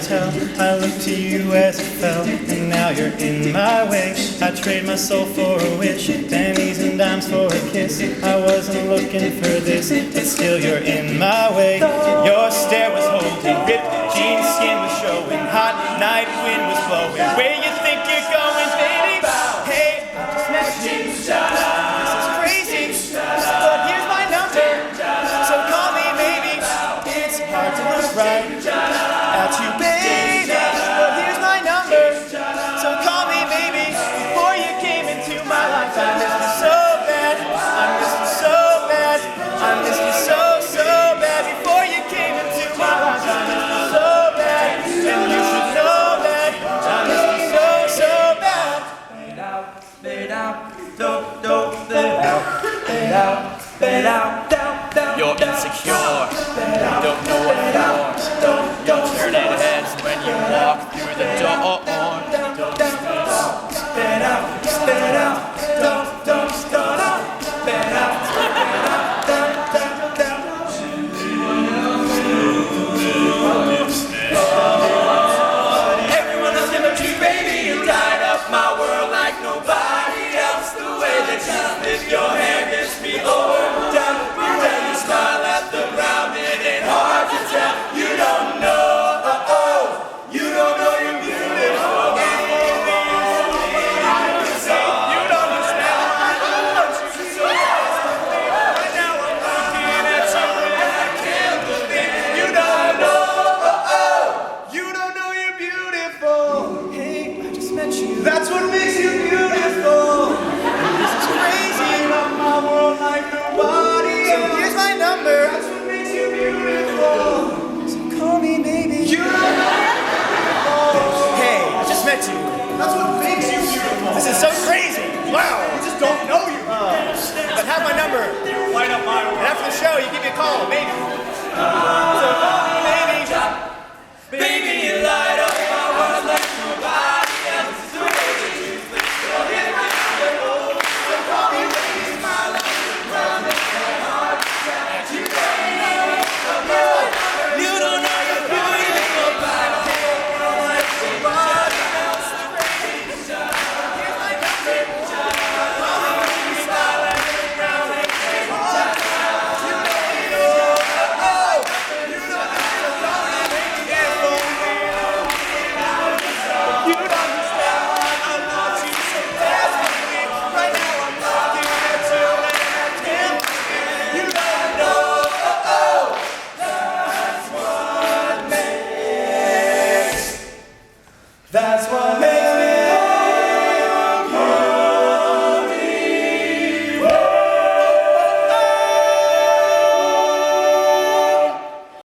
tell. I looked to you as it fell, and now you're in my way. I trade my soul for a wish, pennies and dimes for a kiss. I wasn't looking for this, but still you're in my way. Your stare was holding, ripped jeans, skin was showing, hot night wind was blowing. Where you think you're going, baby? Hey, I just met you. This is crazy, but here's my number, so call me maybe. It's hard to look right at you, baby, but here's my number, so call me maybe. Before you came into my life, I missed you so bad, I missed you so bad, I missed you so, so bad. Before you came into my life, I missed you so bad, and you should know that I missed you so, so bad. Spit out, dope, dope, spit out, spit out, spit out, down, down. You're insecure, don't know what you want. You're turning heads when you walk through the door. Spit out, spit out, dope, dope, spit out, spit out, down, down, down. Everyone else but you, baby, you light up my world like nobody else. The way that you lift your hair gets me overdone. When you smile at the ground, it ain't hard to tell. You don't know, you don't know you're beautiful. You don't understand. Right now I'm looking at you and I can't believe you don't know, you don't know you're beautiful. Hey, I just met you. That's what makes you beautiful. This is crazy. You love my world like nobody So else. here's my number, That's what makes you beautiful. so call me maybe. You don't know you're beautiful. Hey, I just met you. That's what makes you beautiful. This is so crazy. Wow. You just don't know you. But have my number. You light up my world. And after the show, you give me a call, maybe. So call me maybe. Baby,